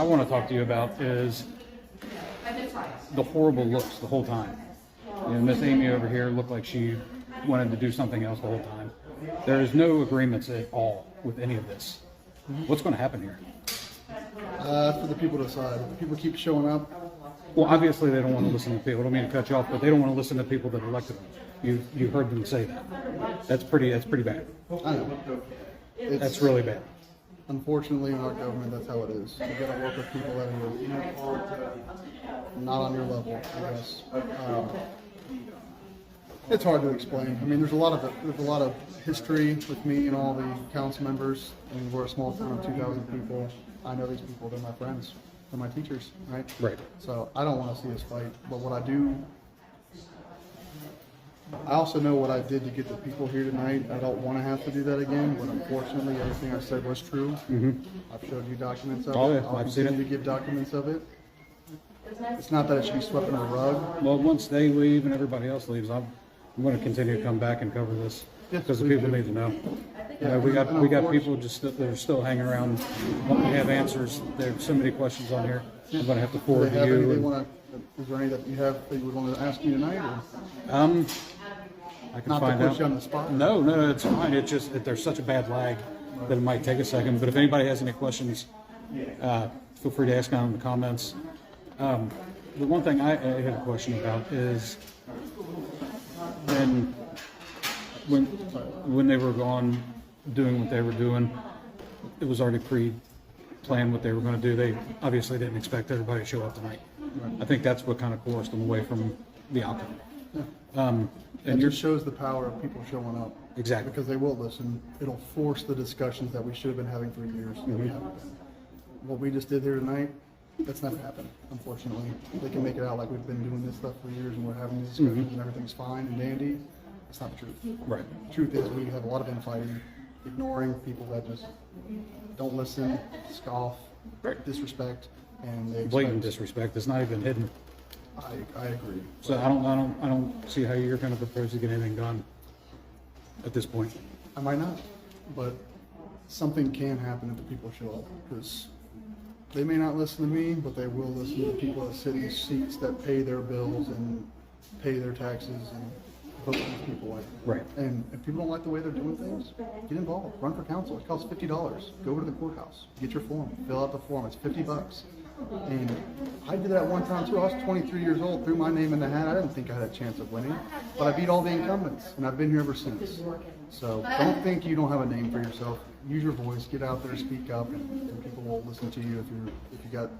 I want to talk to you about is the horrible looks the whole time. You know, Miss Amy over here looked like she wanted to do something else the whole time. There is no agreements at all with any of this. What's going to happen here? For the people to decide. People keep showing up. Well, obviously they don't want to listen to people. I don't mean to cut you off, but they don't want to listen to people that elected them. You heard them say that. That's pretty bad. I know. That's really bad. Unfortunately, in our government, that's how it is. You got to work with people that are not on your level, I guess. It's hard to explain. I mean, there's a lot of history with me and all the council members. I mean, we're a small town of 2,000 people. I know these people. They're my friends. They're my teachers, right? Right. So I don't want to see us fight. But what I do, I also know what I did to get the people here tonight. I don't want to have to do that again. But unfortunately, everything I said was true. Mm-hmm. I've showed you documents of Oh, it. yeah, I'll I've seen continue it. to give documents of it. It's not that it should be swept under the rug. Well, once they leave and everybody else leaves, I'm going to continue to come back and cover this because the people need to know. We got people just that are still hanging around wanting to have answers. There's so many questions on here. I'm going to have to forward to you. Is there any that you have that you would want to ask me tonight? Or? I can Not find to put out. you on the spot. No, it's fine. It's just that there's such a bad lag that it might take a second. But if anybody has any questions, feel free to ask down in the comments. The one thing I had a question about is when they were gone doing what they were doing, it was already pre-planned what they were going to do. They obviously didn't expect everybody to show up tonight. I think that's what kind of coerced them away from the outcome. And it just shows the power of people showing up. Exactly. Because they will listen. It'll force the discussions that we should have been having for years. That we haven't been. What we just did here tonight, that's never happened, unfortunately. They can make it out like we've been doing this stuff for years and we're having these discussions and everything's fine and dandy. That's not the truth. Right. The truth is we have a lot of infighting, ignoring people that just don't listen, scoff, disrespect, and they Blatant disrespect. It's not even hidden. I agree. So I don't see how you're going to propose to get anything done at this point. I might not, but something can happen if the people show up, because they may not listen to me, but they will listen to the people that sit in seats that pay their bills and pay their taxes and vote these people in. Right. And if people don't like the way they're doing things, get involved. Run for council. It costs $50. Go to the courthouse. Get your form. Fill out the form. It's $50. And I did that one time too. I was 23 years old, threw my name in the hat. I didn't think I had a chance of winning, but I beat all the incumbents, and I've been here ever since. So don't think you don't have a name for yourself. Use your voice. Get out there, speak up, and people will listen to you if you got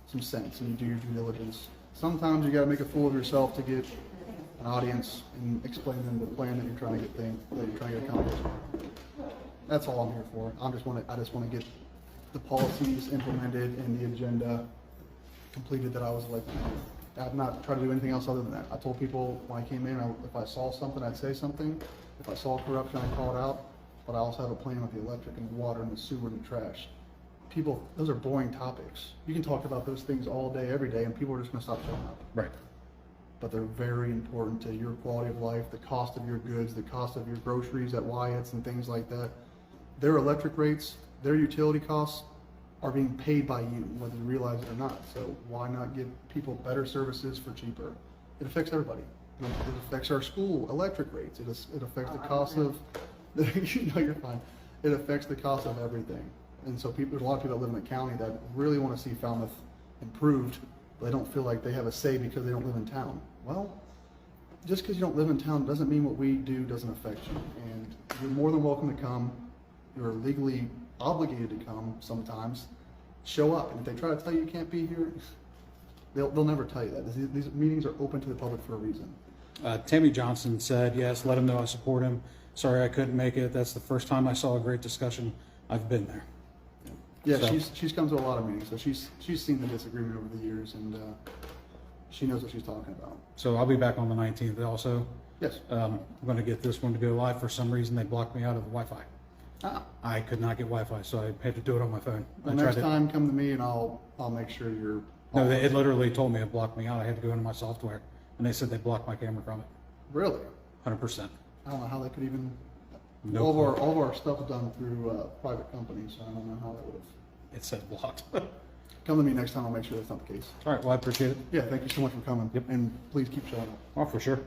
some sense and you do your due diligence. Sometimes you got to make a fool of yourself to get an audience and explain to them the plan that you're trying to get accomplished. That's all I'm here for. I just want to get the policies implemented and the agenda completed that I was elected to do. I've not tried to do anything else other than that. I told people when I came in, if I saw something, I'd say something. If I saw corruption, I'd call it out. But I also have a plan with the electric and the water and the sewer and the trash. People, those are boring topics. You can talk about those things all day, every day, and people are just going to stop showing up. Right. But they're very important to your quality of life, the cost of your goods, the cost of your groceries at Wyatt's and things like that. Their electric rates, their utility costs are being paid by you, whether you realize it or not. So why not give people better services for cheaper? It affects everybody. It affects our school electric rates. It affects the cost of, no, you're fine. It affects the cost of everything. And so there's a lot of people that live in the county that really want to see Falmouth improved, but they don't feel like they have a say because they don't live in town. Well, just because you don't live in town doesn't mean what we do doesn't affect you. And you're more than welcome to come. You're legally obligated to come sometimes. Show up. And if they try to tell you you can't be here, they'll never tell you that. These meetings are open to the public for a reason. Tammy Johnson said, yes, let him know I support him. Sorry I couldn't make it. That's the first time I saw a great discussion. I've been there. Yeah, So- she's come to a lot of meetings, so she's seen the disagreement over the years, and she knows what she's talking about. So I'll be back on the 19th also. Yes. I'm going to get this one to go live. For some reason, they blocked me out of the Wi-Fi. Ah. I could not get Wi-Fi, so I had to do it on my phone. Well, I tried next to- time, come to me, and I'll make sure you're. No, it literally told me it blocked me out. I had to go into my software, and they said they blocked my camera from it. Really? 100%. I don't know how they could even. No all clue. of our stuff is done through private companies, so I don't know how that would have. It said blocked. Come to me next time, I'll make sure that's not the case. All right, well, I appreciate it. Yeah, thank you so much for coming. Yep. And please keep showing up. Oh, for sure.